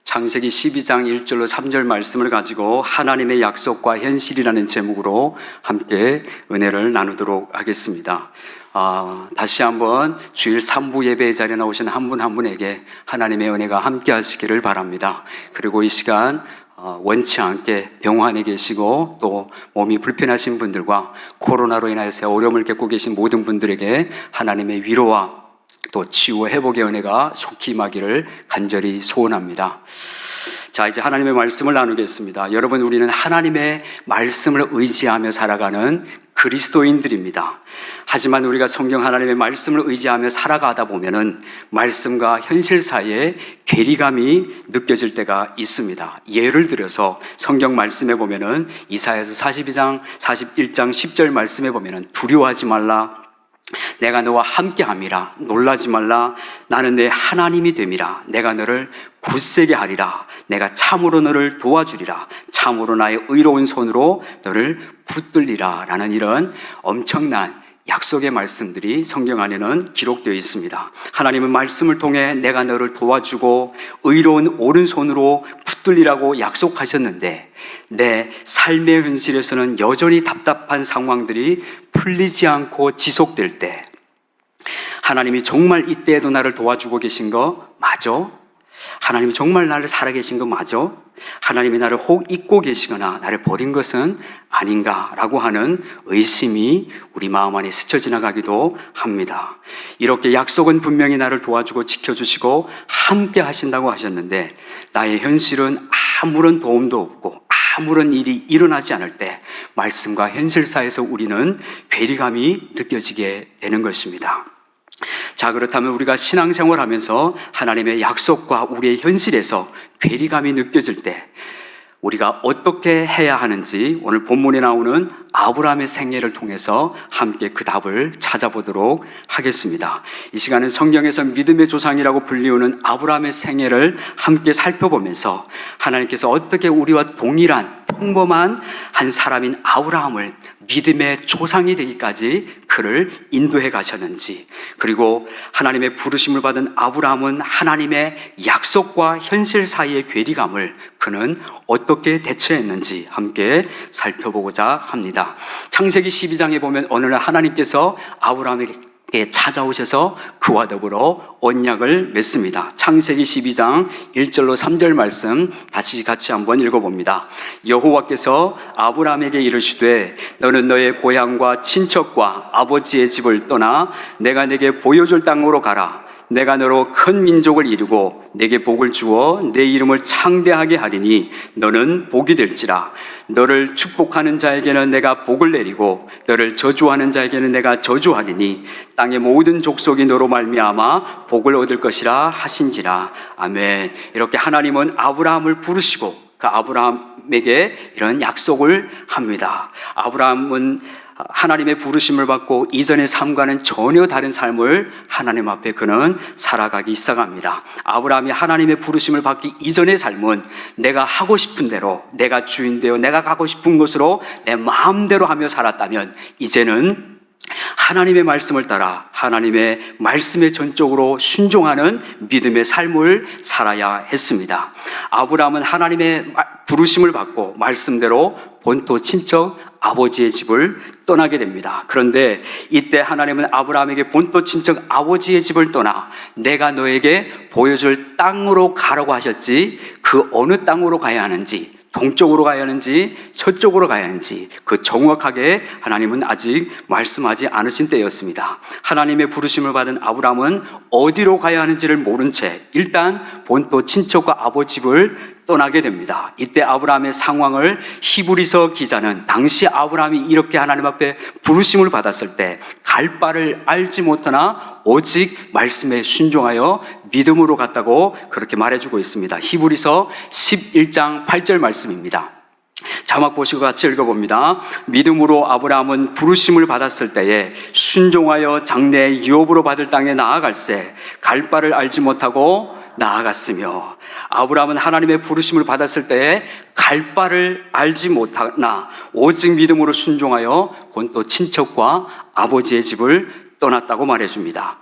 창세기 12장 1절로 3절 말씀을 가지고 하나님의 약속과 현실이라는 제목으로 함께 은혜를 나누도록 하겠습니다. 다시 한번 주일 3부 예배의 자리에 나오신 한 분 한 분에게 하나님의 은혜가 함께 하시기를 바랍니다. 그리고 이 시간 원치 않게 병원에 계시고 또 몸이 불편하신 분들과 코로나로 인하여서 어려움을 겪고 계신 모든 분들에게 하나님의 위로와 또 치유와 회복의 은혜가 속히 임하기를 간절히 소원합니다. 자, 이제 하나님의 말씀을 나누겠습니다. 여러분, 우리는 하나님의 말씀을 의지하며 살아가는 그리스도인들입니다. 하지만 우리가 성경 하나님의 말씀을 의지하며 살아가다 보면은 말씀과 현실 사이에 괴리감이 느껴질 때가 있습니다. 예를 들어서 성경 말씀에 보면은 이사야서 42장, 41장 10절 말씀에 보면은 두려워하지 말라, 내가 너와 함께함이라, 놀라지 말라, 나는 내 하나님이 됨이라, 내가 너를 굳세게 하리라, 내가 참으로 너를 도와주리라, 참으로 나의 의로운 손으로 너를 붙들리라 라는 이런 엄청난 약속의 말씀들이 성경 안에는 기록되어 있습니다. 하나님은 말씀을 통해 내가 너를 도와주고 의로운 오른손으로 붙들리라고 약속하셨는데, 내 삶의 현실에서는 여전히 답답한 상황들이 풀리지 않고 지속될 때, 하나님이 정말 이때에도 나를 도와주고 계신 거 맞아? 하나님이 정말 나를 살아계신 거 맞아? 하나님이 나를 혹 잊고 계시거나 나를 버린 것은 아닌가라고 하는 의심이 우리 마음 안에 스쳐 지나가기도 합니다. 이렇게 약속은 분명히 나를 도와주고 지켜주시고 함께 하신다고 하셨는데, 나의 현실은 아무런 도움도 없고 아무런 일이 일어나지 않을 때 말씀과 현실 사이에서 우리는 괴리감이 느껴지게 되는 것입니다. 자, 그렇다면 우리가 신앙생활 하면서 하나님의 약속과 우리의 현실에서 괴리감이 느껴질 때 우리가 어떻게 해야 하는지 오늘 본문에 나오는 아브라함의 생애를 통해서 함께 그 답을 찾아보도록 하겠습니다. 이 시간은 성경에서 믿음의 조상이라고 불리우는 아브라함의 생애를 함께 살펴보면서 하나님께서 어떻게 우리와 동일한 평범한 한 사람인 아브라함을 믿음의 조상이 되기까지 그를 인도해 가셨는지, 그리고 하나님의 부르심을 받은 아브라함은 하나님의 약속과 현실 사이의 괴리감을 그는 어떻게 대처했는지 함께 살펴보고자 합니다. 창세기 12장에 보면 어느 날 하나님께서 아브라함에게 찾아오셔서 그와 더불어 언약을 맺습니다. 창세기 12장 1절로 3절 말씀 다시 같이 한번 읽어봅니다. 여호와께서 아브라함에게 이르시되 너는 너의 고향과 친척과 아버지의 집을 떠나 내가 네게 보여줄 땅으로 가라. 내가 너로 큰 민족을 이루고 내게 복을 주어 내 이름을 창대하게 하리니 너는 복이 될지라. 너를 축복하는 자에게는 내가 복을 내리고 너를 저주하는 자에게는 내가 저주하리니 땅의 모든 족속이 너로 말미암아 복을 얻을 것이라 하신지라. 아멘. 이렇게 하나님은 아브라함을 부르시고 그 아브라함에게 이런 약속을 합니다. 아브라함은 하나님의 부르심을 받고 이전의 삶과는 전혀 다른 삶을 하나님 앞에 그는 살아가기 시작합니다. 아브라함이 하나님의 부르심을 받기 이전의 삶은 내가 하고 싶은 대로, 내가 주인 되어 내가 가고 싶은 곳으로 내 마음대로 하며 살았다면, 이제는 하나님의 말씀을 따라 하나님의 말씀에 전적으로 순종하는 믿음의 삶을 살아야 했습니다. 아브라함은 하나님의 부르심을 받고 말씀대로 본토 친척 아버지의 집을 떠나게 됩니다. 그런데 이때 하나님은 아브라함에게 본토 친척 아버지의 집을 떠나 내가 너에게 보여줄 땅으로 가라고 하셨지, 그 어느 땅으로 가야 하는지, 동쪽으로 가야 하는지 서쪽으로 가야 하는지 그 정확하게 하나님은 아직 말씀하지 않으신 때였습니다. 하나님의 부르심을 받은 아브라함은 어디로 가야 하는지를 모른 채 일단 본토 친척과 아버지 집을 떠나게 됩니다. 이때 아브라함의 상황을 히브리서 기자는 당시 아브라함이 이렇게 하나님 앞에 부르심을 받았을 때 갈 바를 알지 못하나 오직 말씀에 순종하여 믿음으로 갔다고 그렇게 말해주고 있습니다. 히브리서 11장 8절 말씀입니다. 자막 보시고 같이 읽어봅니다. 믿음으로 아브라함은 부르심을 받았을 때에 순종하여 장래의 유업으로 받을 땅에 나아갈새 갈 바를 알지 못하고 나아갔으며, 아브라함은 하나님의 부르심을 받았을 때에 갈 바를 알지 못하나 오직 믿음으로 순종하여 본토 친척과 아버지의 집을 떠났다고 말해줍니다.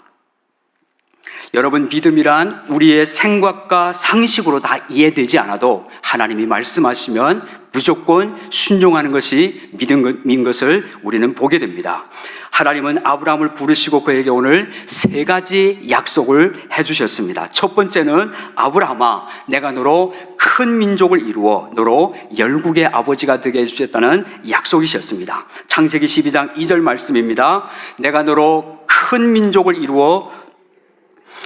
여러분, 믿음이란 우리의 생각과 상식으로 다 이해되지 않아도 하나님이 말씀하시면 무조건 순종하는 것이 믿음인 것을 우리는 보게 됩니다. 하나님은 아브라함을 부르시고 그에게 오늘 세 가지 약속을 해주셨습니다. 첫 번째는 아브라함아, 내가 너로 큰 민족을 이루어 너로 열국의 아버지가 되게 해주셨다는 약속이셨습니다. 창세기 12장 2절 말씀입니다. 내가 너로 큰 민족을 이루어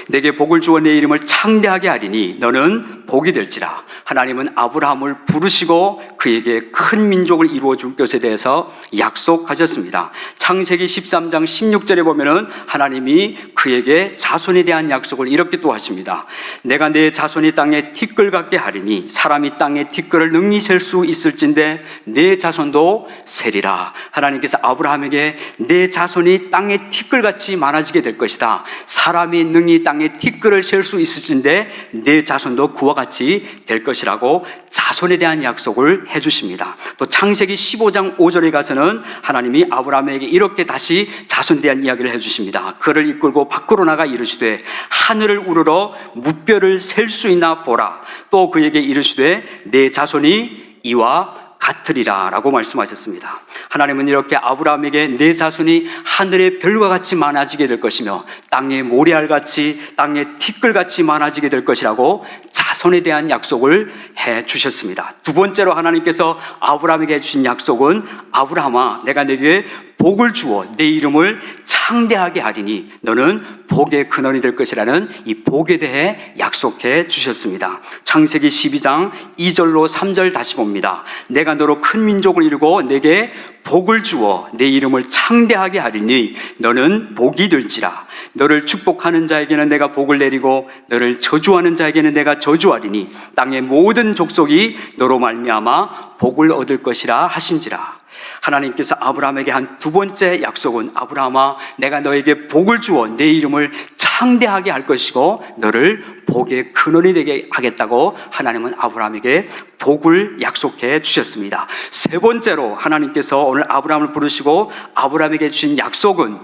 내게 복을 주어 내 이름을 창대하게 하리니 너는 복이 될지라. 하나님은 아브라함을 부르시고 그에게 큰 민족을 이루어 줄 것에 대해서 약속하셨습니다. 창세기 13장 16절에 보면은 하나님이 그에게 자손에 대한 약속을 이렇게 또 하십니다. 내가 내 자손이 땅에 티끌 같게 하리니 사람이 땅에 티끌을 능히 셀 수 있을진데 내 자손도 세리라. 하나님께서 아브라함에게 내 자손이 땅에 티끌같이 많아지게 될 것이다. 사람이 능히 땅에 티끌을 셀 수 있을진데 내 자손도 그와 같이 될 것이라고 자손에 대한 약속을 해주십니다. 또 창세기 15장 5절에 가서는 하나님이 아브라함에게 이렇게 다시 자손에 대한 이야기를 해주십니다. 그를 이끌고 밖으로 나가 이르시되 하늘을 우러러 무뼈를 셀 수 있나 보라. 또 그에게 이르시되 내 자손이 이와 같으리라 라고 말씀하셨습니다. 하나님은 이렇게 아브라함에게 내 자손이 하늘의 별과 같이 많아지게 될 것이며 땅의 모래알같이 땅의 티끌같이 많아지게 될 것이라고 자손에 대한 약속을 해 주셨습니다. 두 번째로 하나님께서 아브라함에게 해주신 약속은 아브라함아, 내가 내게 복을 주어 내 이름을 창대하게 하리니 너는 복의 근원이 될 것이라는 이 복에 대해 약속해 주셨습니다. 창세기 12장 2절로 3절 다시 봅니다. 내가 너로 큰 민족을 이루고 내게 복을 주어 내 이름을 창대하게 하리니 너는 복이 될지라. 너를 축복하는 자에게는 내가 복을 내리고 너를 저주하는 자에게는 내가 저주하리니 땅의 모든 족속이 너로 말미암아 복을 얻을 것이라 하신지라. 하나님께서 아브라함에게 한 두 번째 약속은 아브라함아, 내가 너에게 복을 주어 내 이름을 창대하게 할 것이고 너를 복의 근원이 되게 하겠다고 하나님은 아브라함에게 복을 약속해 주셨습니다. 세 번째로 하나님께서 오늘 아브라함을 부르시고 아브라함에게 주신 약속은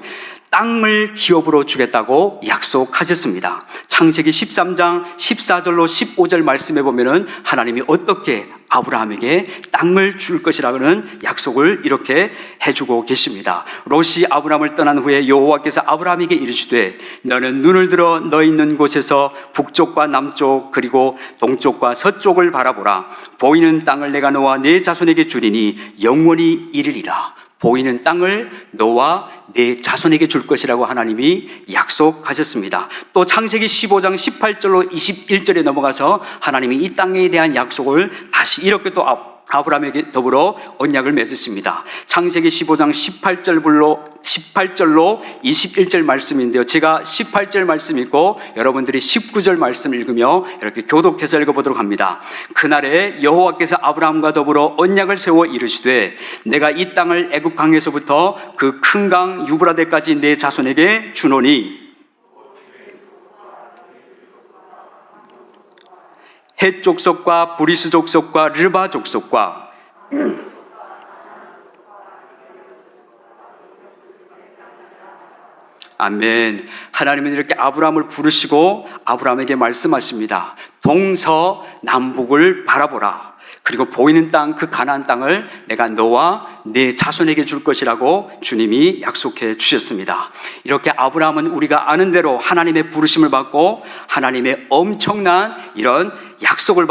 땅을 기업으로 주겠다고 약속하셨습니다. 창세기 13장 14절로 15절 말씀해 보면은 하나님이 어떻게 아브라함에게 땅을 줄 것이라는 약속을 이렇게 해주고 계십니다. 롯이 아브라함을 떠난 후에 여호와께서 아브라함에게 이르시되 너는 눈을 들어 너 있는 곳에서 북쪽과 남쪽 그리고 동쪽과 서쪽을 바라보라. 보이는 땅을 내가 너와 네 자손에게 주리니 영원히 이르리라. 보이는 땅을 너와 네 자손에게 줄 것이라고 하나님이 약속하셨습니다. 또 창세기 15장 18절로 21절에 넘어가서 하나님이 이 땅에 대한 약속을 다시 이렇게 또 아브라함에게 더불어 언약을 맺으십니다. 창세기 15장 18절로 21절 말씀인데요. 제가 18절 말씀 읽고 여러분들이 19절 말씀 읽으며 이렇게 교독해서 읽어보도록 합니다. 그날에 여호와께서 아브라함과 더불어 언약을 세워 이르시되 내가 이 땅을 애굽 강에서부터 그 큰 강 유브라데까지 내 자손에게 주노니 헷 족속과 브리스 족속과 르바 족속과 아멘. 하나님은 이렇게 아브라함을 부르시고 아브라함에게 말씀하십니다. 동서남북을 바라보라. 그리고 보이는 땅, 그 가나안 땅을 내가 너와 네 자손에게 줄 것이라고 주님이 약속해 주셨습니다. 이렇게 아브라함은 우리가 아는 대로 하나님의 부르심을 받고 하나님의 엄청난 이런 약속을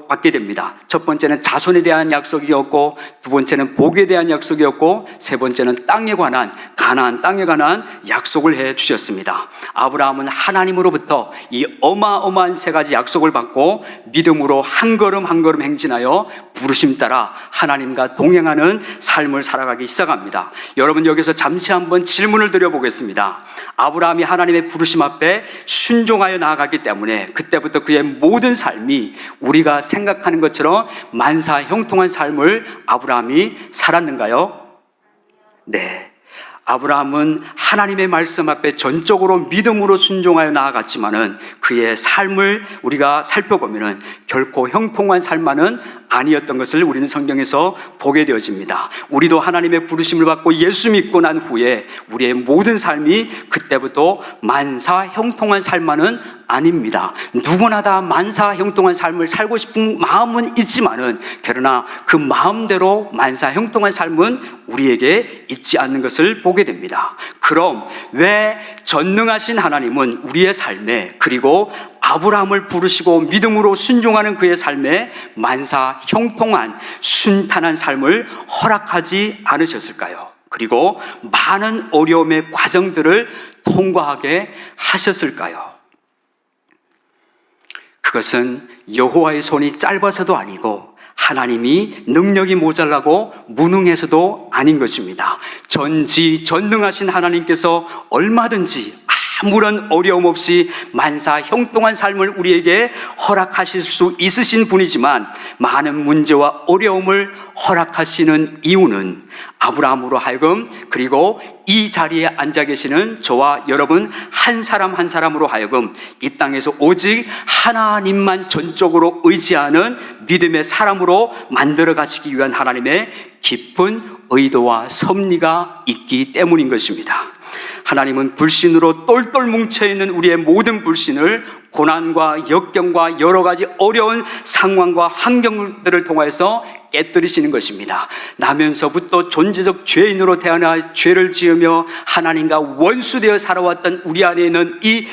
받게 됩니다. 첫 번째는 자손에 대한 약속이었고, 두 번째는 복에 대한 약속이었고, 세 번째는 땅에 관한, 가나안 땅에 관한 약속을 해 주셨습니다. 아브라함은 하나님으로부터 이 어마어마한 세 가지 약속을 받고 믿음으로 한 걸음 한 걸음 행진하여 부르심 따라 하나님과 동행하는 삶을 살아가기 시작합니다. 여러분, 여기서 잠시 한번 질문을 드려보겠습니다. 아브라함이 하나님의 부르심 앞에 순종하여 나아갔기 때문에 그때부터 그의 모든 삶이 우리가 생각하는 것처럼 만사 형통한 삶을 아브라함이 살았는가요? 네. 아브라함은 하나님의 말씀 앞에 전적으로 믿음으로 순종하여 나아갔지만은 그의 삶을 우리가 살펴보면은 결코 형통한 삶만은 아니었던 것을 우리는 성경에서 보게 되어집니다. 우리도 하나님의 부르심을 받고 예수 믿고 난 후에 우리의 모든 삶이 그때부터 만사 형통한 삶만은 아닙니다. 누구나 다 만사 형통한 삶을 살고 싶은 마음은 있지만은 그러나 그 마음대로 만사 형통한 삶은 우리에게 있지 않는 것을 보게 됩니다. 그럼 왜 전능하신 하나님은 우리의 삶에, 그리고 아브라함을 부르시고 믿음으로 순종하는 그의 삶에 만사 형통한 순탄한 삶을 허락하지 않으셨을까요? 그리고 많은 어려움의 과정들을 통과하게 하셨을까요? 그것은 여호와의 손이 짧아서도 아니고 하나님이 능력이 모자라고 무능해서도 아닌 것입니다. 전지전능하신 하나님께서 얼마든지 아무런 어려움 없이 만사 형통한 삶을 우리에게 허락하실 수 있으신 분이지만 많은 문제와 어려움을 허락하시는 이유는 아브라함으로 하여금, 그리고 이 자리에 앉아 계시는 저와 여러분 한 사람 한 사람으로 하여금 이 땅에서 오직 하나님만 전적으로 의지하는 믿음의 사람으로 만들어 가시기 위한 하나님의 깊은 의도와 섭리가 있기 때문인 것입니다. 하나님은 불신으로 똘똘 뭉쳐있는 우리의 모든 불신을 고난과 역경과 여러 가지 어려운 상황과 환경들을 통해서 깨뜨리시는 것입니다. 나면서부터 존재적 죄인으로 태어나 죄를 지으며 하나님과 원수되어 살아왔던 우리 안에 있는 이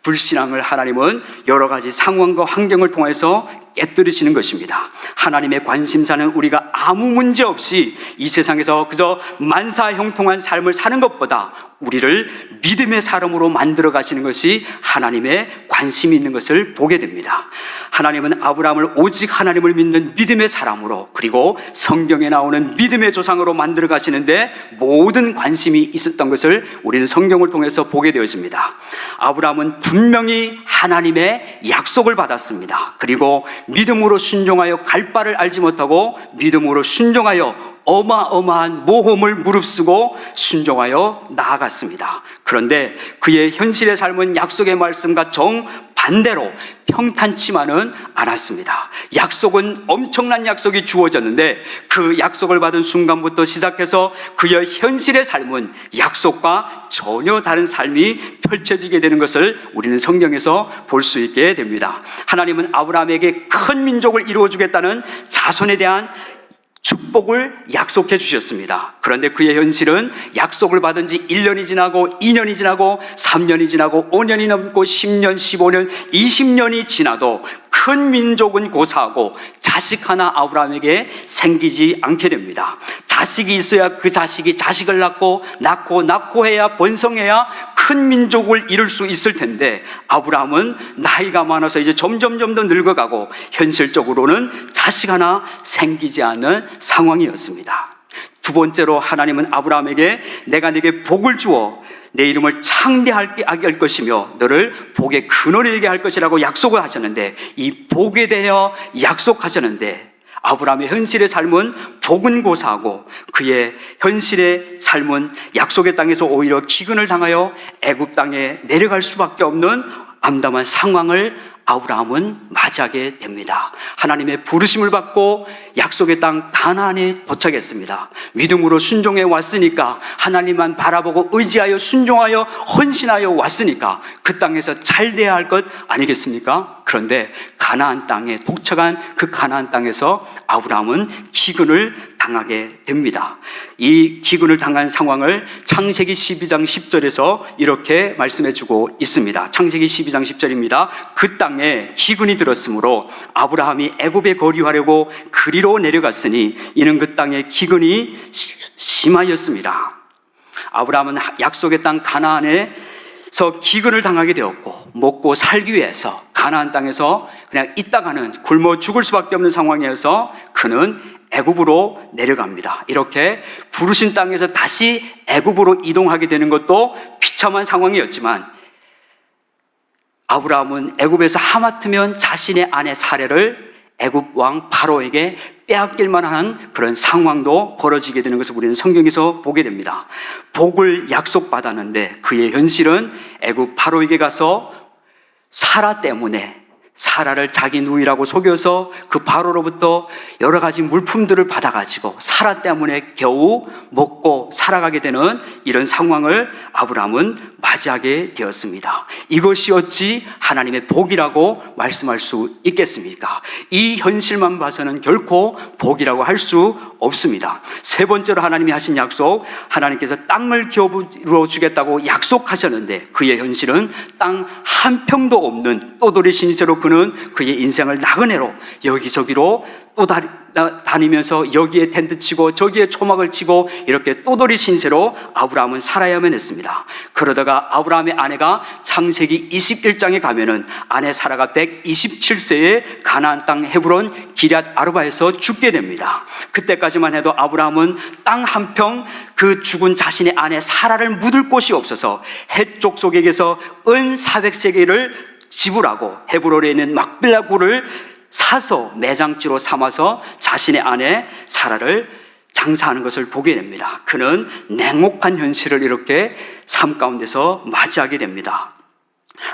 불신앙을 하나님은 여러 가지 상황과 환경을 통해서 깨뜨리시는 것입니다. 하나님의 관심사는 우리가 아무 문제 없이 이 세상에서 그저 만사 형통한 삶을 사는 것보다 우리를 믿음의 사람으로 만들어 가시는 것이 하나님의 관심이 있는 것을 보게 됩니다. 하나님은 아브라함을 오직 하나님을 믿는 믿음의 사람으로, 그리고 성경에 나오는 믿음의 조상으로 만들어 가시는데 모든 관심이 있었던 것을 우리는 성경을 통해서 보게 되어집니다. 아브라함은 분명히 하나님의 약속을 받았습니다. 그리고 믿음으로 순종하여 갈 바를 알지 못하고 믿음으로 순종하여 어마어마한 모험을 무릅쓰고 순종하여 나아갔습니다. 그런데 그의 현실의 삶은 약속의 말씀과 정반대로 평탄치만은 않았습니다. 약속은 엄청난 약속이 주어졌는데 그 약속을 받은 순간부터 시작해서 그의 현실의 삶은 약속과 전혀 다른 삶이 펼쳐지게 되는 것을 우리는 성경에서 볼 수 있게 됩니다. 하나님은 아브라함에게 큰 민족을 이루어주겠다는 자손에 대한 축복을 약속해 주셨습니다. 그런데 그의 현실은 약속을 받은 지 1년이 지나고 2년이 지나고 3년이 지나고 5년이 넘고 10년, 15년, 20년이 지나도 큰 민족은 고사하고 자식 하나 아브라함에게 생기지 않게 됩니다. 자식이 있어야 그 자식이 자식을 낳고 해야 번성해야 큰 민족을 이룰 수 있을 텐데 아브라함은 나이가 많아서 이제 점점 더 늙어가고 현실적으로는 자식 하나 생기지 않는 상황이었습니다. 두 번째로 하나님은 아브라함에게 내가 네게 복을 주어 내 이름을 창대하게 할 것이며 너를 복의 근원이 되게 할 것이라고 약속을 하셨는데, 이 복에 대하여 약속하셨는데 아브라함의 현실의 삶은 복은 고사하고 그의 현실의 삶은 약속의 땅에서 오히려 기근을 당하여 애굽 땅에 내려갈 수밖에 없는 암담한 상황을 아브라함은 맞이하게 됩니다. 하나님의 부르심을 받고 약속의 땅 가나안에 도착했습니다. 믿음으로 순종해 왔으니까, 하나님만 바라보고 의지하여 순종하여 헌신하여 왔으니까 그 땅에서 잘 돼야 할 것 아니겠습니까? 그런데 가나안 땅에 도착한 그 가나안 땅에서 아브라함은 기근을 당하게 됩니다. 이 기근을 당한 상황을 창세기 12장 10절에서 이렇게 말씀해 주고 있습니다. 창세기 12장 10절입니다. 그 땅에 기근이 들었으므로 아브라함이 애굽에 거류하려고 그리로 내려갔으니 이는 그 땅에 기근이 심하였습니다. 아브라함은 약속의 땅 가나안에서 기근을 당하게 되었고 먹고 살기 위해서 가나안 땅에서 그냥 있다가는 굶어 죽을 수밖에 없는 상황이어서 그는 애굽으로 내려갑니다. 이렇게 부르신 땅에서 다시 애굽으로 이동하게 되는 것도 비참한 상황이었지만 아브라함은 애굽에서 하마터면 자신의 아내 사레를 애굽 왕 바로에게 빼앗길 만한 그런 상황도 벌어지게 되는 것을 우리는 성경에서 보게 됩니다. 복을 약속받았는데 그의 현실은 애굽 바로에게 가서 사라 때문에, 사라를 자기 누이라고 속여서 그 바로로부터 여러 가지 물품들을 받아가지고 사라 때문에 겨우 먹고 살아가게 되는 이런 상황을 아브라함은 맞이하게 되었습니다. 이것이 어찌 하나님의 복이라고 말씀할 수 있겠습니까? 이 현실만 봐서는 결코 복이라고 할 수 없습니다. 세 번째로 하나님이 하신 약속, 하나님께서 땅을 기업으로 주겠다고 약속하셨는데 그의 현실은 땅 한 평도 없는 또돌이 신세로 그는 그의 인생을 나그네로 여기저기로 또 다니면서 여기에 텐트 치고 저기에 초막을 치고 이렇게 또돌이 신세로 아브라함은 살아야만 했습니다. 그러다가 아브라함의 아내가 창세기 21장에 가면은 아내 사라가 127세에 가나안 땅 헤브론 기럇 아르바에서 죽게 됩니다. 그때까지만 해도 아브라함은 땅 한 평 그 죽은 자신의 아내 사라를 묻을 곳이 없어서 헷 족속에게서 은 400세겔을 지불하고 헤브론에 있는 막빌라 굴을 사서 매장지로 삼아서 자신의 아내 사라를 장사하는 것을 보게 됩니다. 그는 냉혹한 현실을 이렇게 삶 가운데서 맞이하게 됩니다.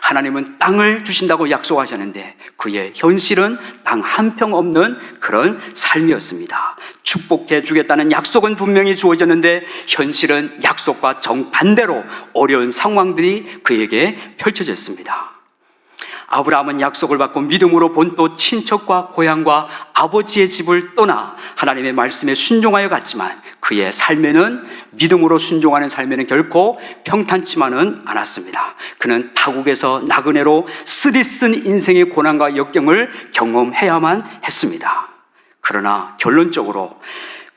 하나님은 땅을 주신다고 약속하셨는데 그의 현실은 땅 한 평 없는 그런 삶이었습니다. 축복해 주겠다는 약속은 분명히 주어졌는데 현실은 약속과 정반대로 어려운 상황들이 그에게 펼쳐졌습니다. 아브라함은 약속을 받고 믿음으로 본토 친척과 고향과 아버지의 집을 떠나 하나님의 말씀에 순종하여 갔지만 그의 삶에는, 믿음으로 순종하는 삶에는 결코 평탄치만은 않았습니다. 그는 타국에서 나그네로 쓰디쓴 인생의 고난과 역경을 경험해야만 했습니다. 그러나 결론적으로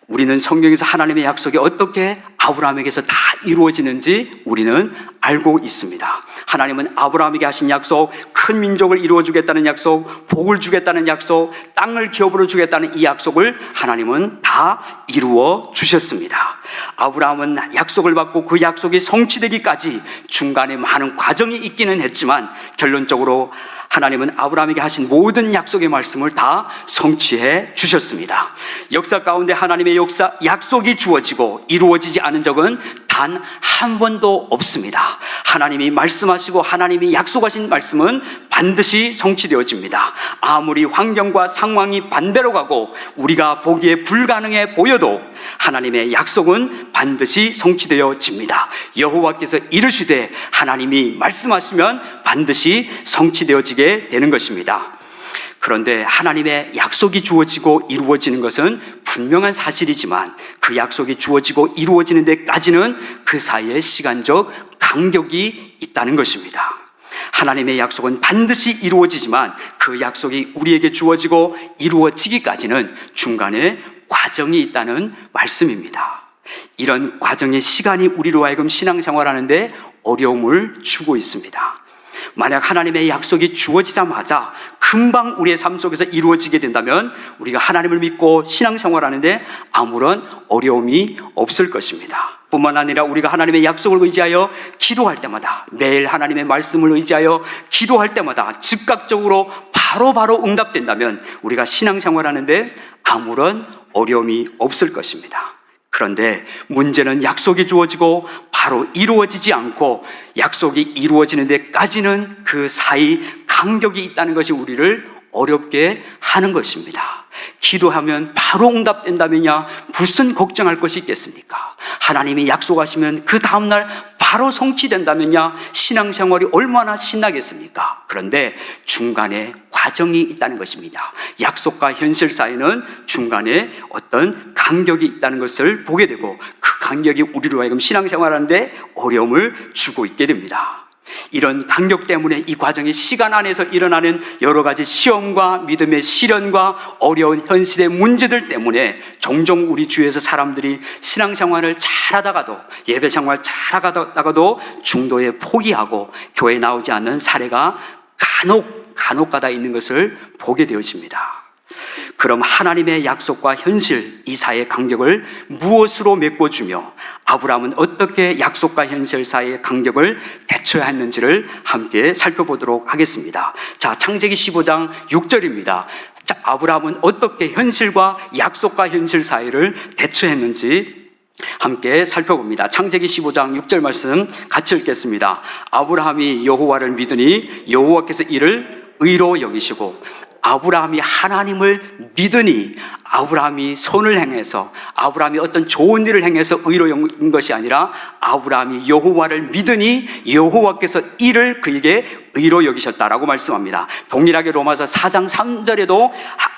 우리는 성경에서 하나님의 약속이 어떻게 아브라함에게서 다 이루어지는지 우리는 알고 있습니다. 하나님은 아브라함에게 하신 약속, 큰 민족을 이루어주겠다는 약속, 복을 주겠다는 약속, 땅을 기업으로 주겠다는 이 약속을 하나님은 다 이루어 주셨습니다. 아브라함은 약속을 받고 그 약속이 성취되기까지 중간에 많은 과정이 있기는 했지만 결론적으로 하나님은 아브라함에게 하신 모든 약속의 말씀을 다 성취해 주셨습니다. 역사 가운데 하나님의 약속이 주어지고 이루어지지 않은 적은 단 한 번도 없습니다. 하나님이 말씀하시고 하나님이 약속하신 말씀은 반드시 성취되어집니다. 아무리 환경과 상황이 반대로 가고 우리가 보기에 불가능해 보여도 하나님의 약속은 반드시 성취되어집니다. 여호와께서 이르시되 하나님이 말씀하시면 반드시 성취되어지게 되는 것입니다. 그런데 하나님의 약속이 주어지고 이루어지는 것은 분명한 사실이지만 그 약속이 주어지고 이루어지는 데까지는 그 사이에 시간적 간격이 있다는 것입니다. 하나님의 약속은 반드시 이루어지지만 그 약속이 우리에게 주어지고 이루어지기까지는 중간에 과정이 있다는 말씀입니다. 이런 과정의 시간이 우리로 하여금 신앙생활하는데 어려움을 주고 있습니다. 만약 하나님의 약속이 주어지자마자 금방 우리의 삶 속에서 이루어지게 된다면 우리가 하나님을 믿고 신앙생활하는데 아무런 어려움이 없을 것입니다. 뿐만 아니라 우리가 하나님의 약속을 의지하여 기도할 때마다, 매일 하나님의 말씀을 의지하여 기도할 때마다 즉각적으로 바로 응답된다면 우리가 신앙생활하는데 아무런 어려움이 없을 것입니다. 그런데 문제는 약속이 주어지고 바로 이루어지지 않고 약속이 이루어지는 데까지는 그 사이 간격이 있다는 것이 우리를 어렵게 하는 것입니다. 기도하면 바로 응답된다면야 무슨 걱정할 것이 있겠습니까? 하나님이 약속하시면 그 다음날 바로 성취된다면야 신앙생활이 얼마나 신나겠습니까? 그런데 중간에 과정이 있다는 것입니다. 약속과 현실 사이는 중간에 어떤 간격이 있다는 것을 보게 되고 그 간격이 우리로 하여금 신앙생활하는데 어려움을 주고 있게 됩니다. 이런 간격 때문에 이 과정의 시간 안에서 일어나는 여러 가지 시험과 믿음의 시련과 어려운 현실의 문제들 때문에 종종 우리 주위에서 사람들이 신앙생활을 잘하다가도, 예배생활 잘하다가도 중도에 포기하고 교회에 나오지 않는 사례가 간혹가다 있는 것을 보게 되어집니다. 그럼 하나님의 약속과 현실 이 사이의 간격을 무엇으로 메꿔주며 아브라함은 어떻게 약속과 현실 사이의 간격을 대처해야 했는지를 함께 살펴보도록 하겠습니다. 자, 창세기 15장 6절입니다. 자, 아브라함은 어떻게 현실과 약속과 현실 사이를 대처했는지 함께 살펴봅니다. 창세기 15장 6절 말씀 같이 읽겠습니다. 아브라함이 여호와를 믿으니 여호와께서 이를 의로 여기시고, 아브라함이 하나님을 믿으니 아브라함이 선을 행해서, 아브라함이 어떤 좋은 일을 행해서 의로 여긴 것이 아니라 아브라함이 여호와를 믿으니 여호와께서 이를 그에게 의로 여기셨다라고 말씀합니다. 동일하게 로마서 4장 3절에도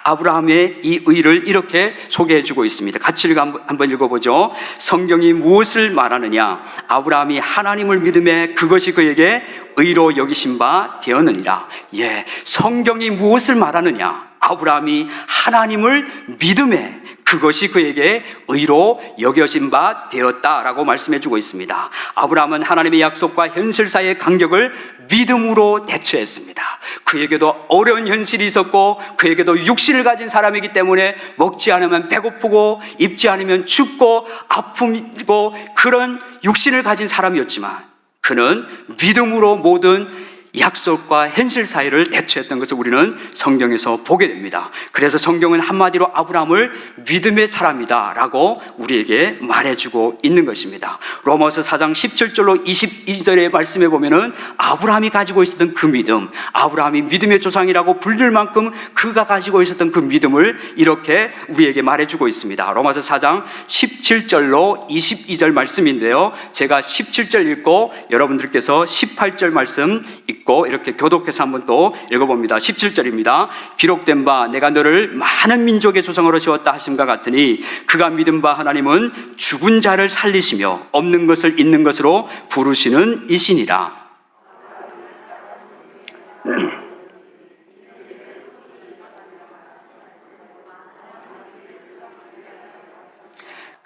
아브라함의 이 의를 이렇게 소개해 주고 있습니다. 같이 한번 읽어보죠. 성경이 무엇을 말하느냐? 아브라함이 하나님을 믿음에 그것이 그에게 의로 여기신 바 되었느니라. 예, 성경이 무엇을 말하느냐? 아브라함이 하나님을 믿음에 그것이 그에게 의로 여겨진 바 되었다라고 말씀해 주고 있습니다. 아브라함은 하나님의 약속과 현실 사이의 간격을 믿음으로 대처했습니다. 그에게도 어려운 현실이 있었고 그에게도 육신을 가진 사람이기 때문에 먹지 않으면 배고프고 입지 않으면 춥고 아프고 그런 육신을 가진 사람이었지만 그는 믿음으로 모든 약속과 현실 사이를 대처했던 것을 우리는 성경에서 보게 됩니다. 그래서 성경은 한마디로 아브라함을 믿음의 사람이다 라고 우리에게 말해주고 있는 것입니다. 로마서 4장 17절로 22절의 말씀에 보면은 아브라함이 가지고 있었던 그 믿음, 아브라함이 믿음의 조상이라고 불릴 만큼 그가 가지고 있었던 그 믿음을 이렇게 우리에게 말해주고 있습니다. 로마서 4장 17절로 22절 말씀인데요, 제가 17절 읽고 여러분들께서 18절 말씀 읽고 이렇게 교독해서 한번 또 읽어봅니다. 17절입니다. 기록된 바 내가 너를 많은 민족의 조상으로 세웠다 하심과 같으니 그가 믿은 바 하나님은 죽은 자를 살리시며 없는 것을 있는 것으로 부르시는 이시니라.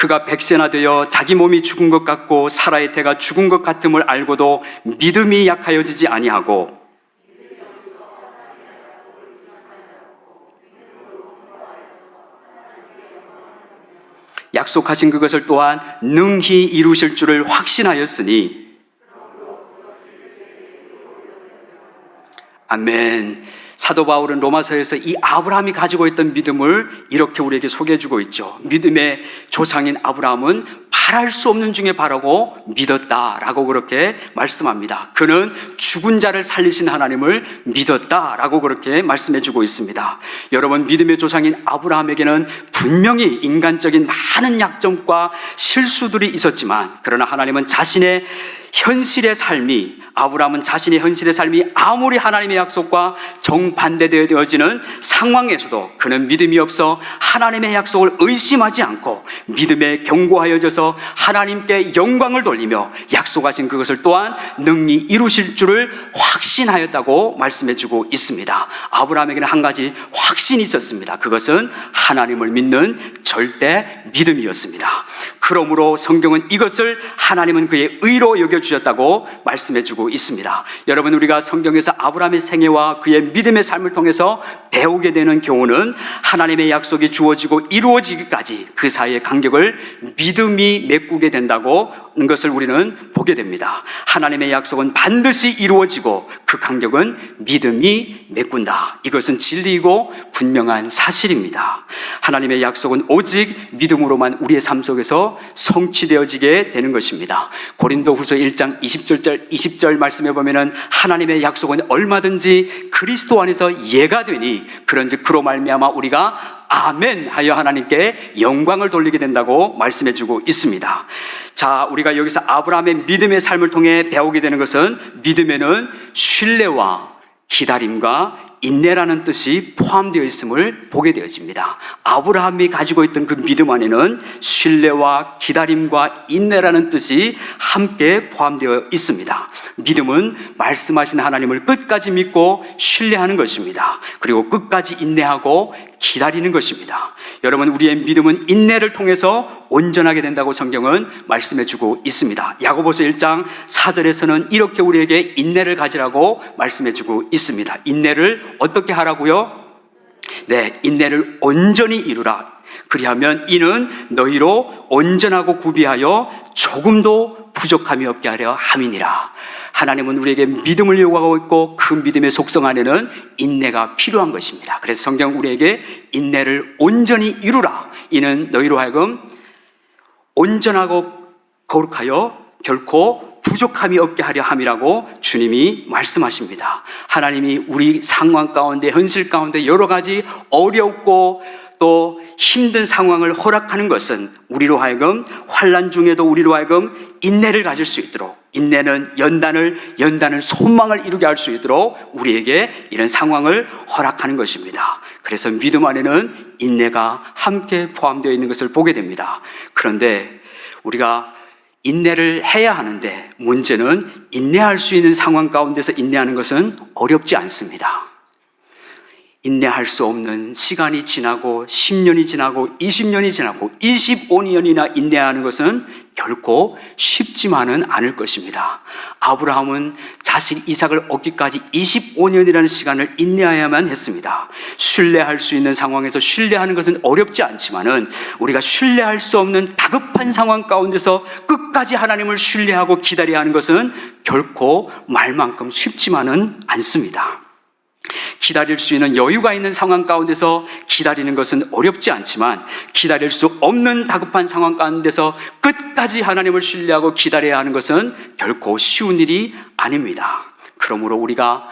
그가 백세나 되어 자기 몸이 죽은 것 같고 사라의 태가 죽은 것 같음을 알고도 믿음이 약하여지지 아니하고 약속하신 그것을 또한 능히 이루실 줄을 확신하였으니. 아멘. 사도 바울은 로마서에서 이 아브라함이 가지고 있던 믿음을 이렇게 우리에게 소개해 주고 있죠. 믿음의 조상인 아브라함은 바랄 수 없는 중에 바라고 믿었다라고 그렇게 말씀합니다. 그는 죽은 자를 살리신 하나님을 믿었다라고 그렇게 말씀해 주고 있습니다. 여러분, 믿음의 조상인 아브라함에게는 분명히 인간적인 많은 약점과 실수들이 있었지만, 그러나 하나님은 자신의 현실의 삶이, 아브라함은 자신의 현실의 삶이 아무리 하나님의 약속과 정반대되어지는 상황에서도 그는 믿음이 없어 하나님의 약속을 의심하지 않고 믿음에 견고하여져서 하나님께 영광을 돌리며 약속하신 그것을 또한 능히 이루실 줄을 확신하였다고 말씀해주고 있습니다. 아브라함에게는 한 가지 확신이 있었습니다. 그것은 하나님을 믿는 절대 믿음이었습니다. 그러므로 성경은 이것을 하나님은 그의 의로 여겨주셨다고 말씀해주고 있습니다. 여러분, 우리가 성경에서 아브라함의 생애와 그의 믿음의 삶을 통해서 배우게 되는 교훈은 하나님의 약속이 주어지고 이루어지기까지 그 사이의 간격을 믿음이 메꾸게 된다고 하는 것을 우리는 보게 됩니다. 하나님의 약속은 반드시 이루어지고 그 간격은 믿음이 메꾼다. 이것은 진리이고 분명한 사실입니다. 하나님의 약속은 오직 믿음으로만 우리의 삶 속에서 성취되어지게 되는 것입니다. 고린도후서 1장 20절 말씀해 보면은 하나님의 약속은 얼마든지 그리스도 안에서 예가 되니 그런즉 그로 말미암아 우리가 아멘 하여 하나님께 영광을 돌리게 된다고 말씀해 주고 있습니다. 자, 우리가 여기서 아브라함의 믿음의 삶을 통해 배우게 되는 것은 믿음에는 신뢰와 기다림과 인내라는 뜻이 포함되어 있음을 보게 되어집니다. 아브라함이 가지고 있던 그 믿음 안에는 신뢰와 기다림과 인내라는 뜻이 함께 포함되어 있습니다. 믿음은 말씀하신 하나님을 끝까지 믿고 신뢰하는 것입니다. 그리고 끝까지 인내하고 기다리는 것입니다. 여러분, 우리의 믿음은 인내를 통해서 온전하게 된다고 성경은 말씀해주고 있습니다. 야고보서 1장 4절에서는 이렇게 우리에게 인내를 가지라고 말씀해주고 있습니다. 인내를 어떻게 하라고요? 네, 인내를 온전히 이루라. 그리하면 이는 너희로 온전하고 구비하여 조금도 부족함이 없게 하려 함이니라. 하나님은 우리에게 믿음을 요구하고 있고 그 믿음의 속성 안에는 인내가 필요한 것입니다. 그래서 성경 우리에게 인내를 온전히 이루라. 이는 너희로 하여금 온전하고 거룩하여 결코 부족함이 없게 하려 함이라고 주님이 말씀하십니다. 하나님이 우리 상황 가운데, 현실 가운데 여러 가지 어렵고 또 힘든 상황을 허락하는 것은 우리로 하여금 환난 중에도 우리로 하여금 인내를 가질 수 있도록, 인내는 연단을 소망을 이루게 할 수 있도록 우리에게 이런 상황을 허락하는 것입니다. 그래서 믿음 안에는 인내가 함께 포함되어 있는 것을 보게 됩니다. 그런데 우리가 인내를 해야 하는데 문제는 인내할 수 있는 상황 가운데서 인내하는 것은 어렵지 않습니다. 인내할 수 없는 시간이 지나고 10년이 지나고 20년이 지나고 25년이나 인내하는 것은 결코 쉽지만은 않을 것입니다. 아브라함은 자식 이삭을 얻기까지 25년이라는 시간을 인내해야만 했습니다. 신뢰할 수 있는 상황에서 신뢰하는 것은 어렵지 않지만은 우리가 신뢰할 수 없는 다급한 상황 가운데서 끝까지 하나님을 신뢰하고 기다려야 하는 것은 결코 말만큼 쉽지만은 않습니다. 기다릴 수 있는 여유가 있는 상황 가운데서 기다리는 것은 어렵지 않지만 기다릴 수 없는 다급한 상황 가운데서 끝까지 하나님을 신뢰하고 기다려야 하는 것은 결코 쉬운 일이 아닙니다. 그러므로 우리가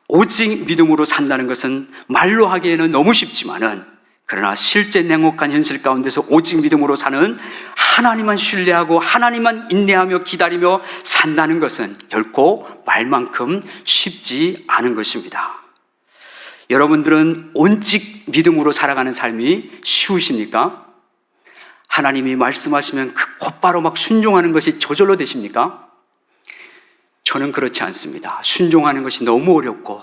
오직 믿음으로 산다는 것은 말로 하기에는 너무 쉽지만은 그러나 실제 냉혹한 현실 가운데서 오직 믿음으로 사는 하나님만 신뢰하고 하나님만 인내하며 기다리며 산다는 것은 결코 말만큼 쉽지 않은 것입니다. 여러분들은 온직 믿음으로 살아가는 삶이 쉬우십니까? 하나님이 말씀하시면 곧바로 막 순종하는 것이 저절로 되십니까? 저는 그렇지 않습니다. 순종하는 것이 너무 어렵고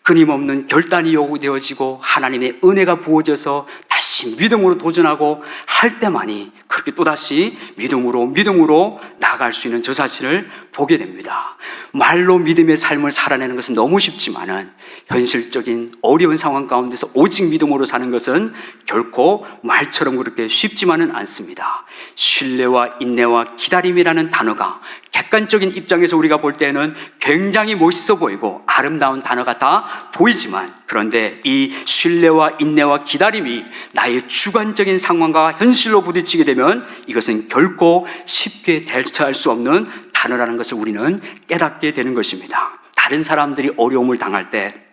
끊임없는 결단이 요구되어지고 하나님의 은혜가 부어져서 다시 믿음으로 도전하고 할 때만이 그렇게 또다시 믿음으로 나아갈 수 있는 저 자신을 보게 됩니다. 말로 믿음의 삶을 살아내는 것은 너무 쉽지만은 현실적인 어려운 상황 가운데서 오직 믿음으로 사는 것은 결코 말처럼 그렇게 쉽지만은 않습니다. 신뢰와 인내와 기다림이라는 단어가 객관적인 입장에서 우리가 볼 때는 굉장히 멋있어 보이고 아름다운 단어 같아 보이지만 그런데 이 신뢰와 인내와 기다림이 나의 주관적인 상황과 현실로 부딪히게 되면 이것은 결코 쉽게 대처할 수 없는 단어라는 것을 우리는 깨닫게 되는 것입니다. 다른 사람들이 어려움을 당할 때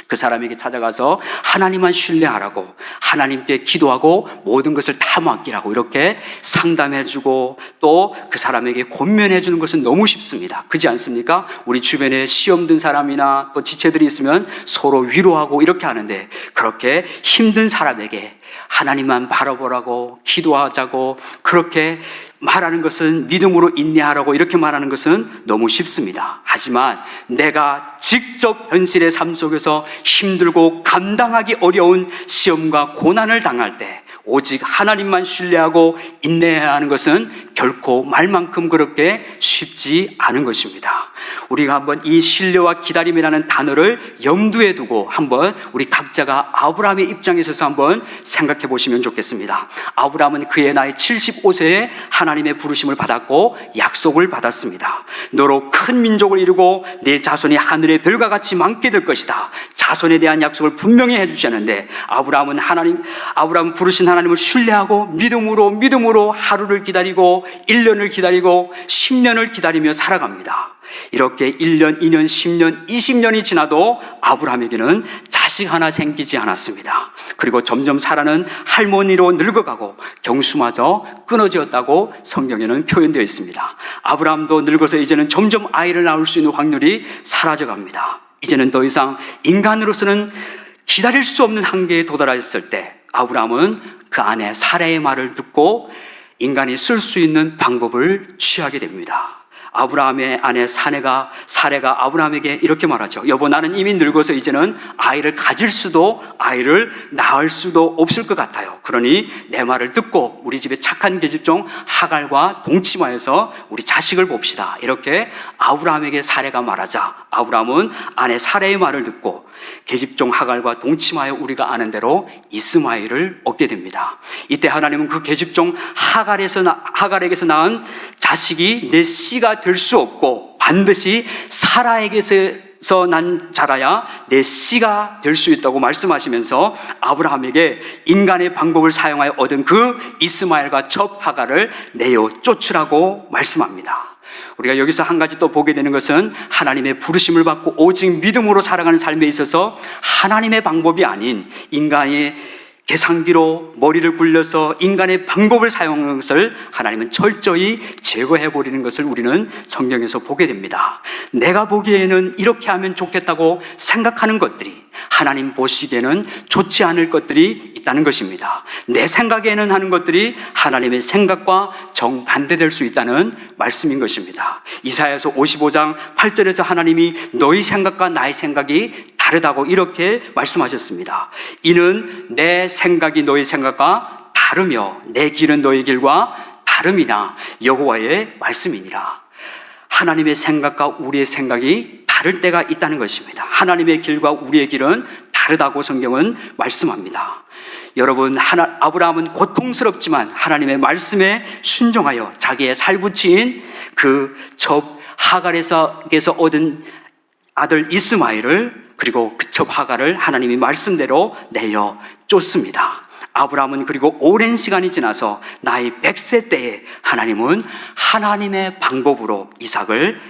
그 사람에게 찾아가서 하나님만 신뢰하라고 하나님께 기도하고 모든 것을 다 맡기라고 이렇게 상담해주고 또 그 사람에게 권면해주는 것은 너무 쉽습니다. 그렇지 않습니까? 우리 주변에 시험 든 사람이나 또 지체들이 있으면 서로 위로하고 이렇게 하는데 그렇게 힘든 사람에게 하나님만 바라보라고 기도하자고 그렇게 말하는 것은 믿음으로 인내하라고 이렇게 말하는 것은 너무 쉽습니다. 하지만 내가 직접 현실의 삶 속에서 힘들고 감당하기 어려운 시험과 고난을 당할 때 오직 하나님만 신뢰하고 인내해야 하는 것은 결코 말만큼 그렇게 쉽지 않은 것입니다. 우리가 한번 이 신뢰와 기다림이라는 단어를 염두에 두고 한번 우리 각자가 아브라함의 입장에 서서 한번 생각해 보시면 좋겠습니다. 아브라함은 그의 나이 75세에 하나님의 부르심을 받았고 약속을 받았습니다. 너로 큰 민족을 이루고 내 자손이 하늘의 별과 같이 많게 될 것이다. 자손에 대한 약속을 분명히 해주셨는데 아브라함 부르신 하나님을 신뢰하고 믿음으로 하루를 기다리고 1년을 기다리고 10년을 기다리며 살아갑니다. 이렇게 1년, 2년, 10년, 20년이 지나도 아브라함에게는 자식 하나 생기지 않았습니다. 그리고 점점 살아는 할머니로 늙어가고 경수마저 끊어지었다고 성경에는 표현되어 있습니다. 아브라함도 늙어서 이제는 점점 아이를 낳을 수 있는 확률이 사라져갑니다. 이제는 더 이상 인간으로서는 기다릴 수 없는 한계에 도달했을 때 아브라함은 그 아내 사라의 말을 듣고 인간이 쓸 수 있는 방법을 취하게 됩니다. 아브라함의 아내 사레가 아브라함에게 이렇게 말하죠. 여보, 나는 이미 늙어서 이제는 아이를 가질 수도 아이를 낳을 수도 없을 것 같아요. 그러니 내 말을 듣고 우리 집에 착한 계집종 하갈과 동침하여서 우리 자식을 봅시다. 이렇게 아브라함에게 사레가 말하자 아브라함은 아내 사레의 말을 듣고 계집종 하갈과 동침하여 우리가 아는 대로 이스마엘을 얻게 됩니다. 이때 하나님은 그 계집종 하갈에게서 낳은 자식이 내 씨가 될 수 없고 반드시 사라에게서 난 자라야 내 씨가 될 수 있다고 말씀하시면서 아브라함에게 인간의 방법을 사용하여 얻은 그 이스마엘과 첩 하갈을 내어 쫓으라고 말씀합니다. 우리가 여기서 한 가지 또 보게 되는 것은 하나님의 부르심을 받고 오직 믿음으로 살아가는 삶에 있어서 하나님의 방법이 아닌 인간의 계산기로 머리를 굴려서 인간의 방법을 사용하는 것을 하나님은 철저히 제거해버리는 것을 우리는 성경에서 보게 됩니다. 내가 보기에는 이렇게 하면 좋겠다고 생각하는 것들이 하나님 보시기에는 좋지 않을 것들이 있다는 것입니다. 내 생각에는 하는 것들이 하나님의 생각과 정반대될 수 있다는 말씀인 것입니다. 이사야서 55장 8절에서 하나님이 너희 생각과 나의 생각이 다르다고 이렇게 말씀하셨습니다. 이는 내 생각이 너희 생각과 다르며 내 길은 너희 길과 다름이나 여호와의 말씀이니라. 하나님의 생각과 우리의 생각이 다를 때가 있다는 것입니다. 하나님의 길과 우리의 길은 다르다고 성경은 말씀합니다. 여러분, 아브라함은 고통스럽지만 하나님의 말씀에 순종하여 자기의 살붙인 그 첩 하갈에서 얻은 아들 이스마엘을 그리고 그 첩 하갈을 하나님이 말씀대로 내어 쫓습니다. 아브라함은 그리고 오랜 시간이 지나서 나이 100세 때에 하나님은 하나님의 방법으로 이삭을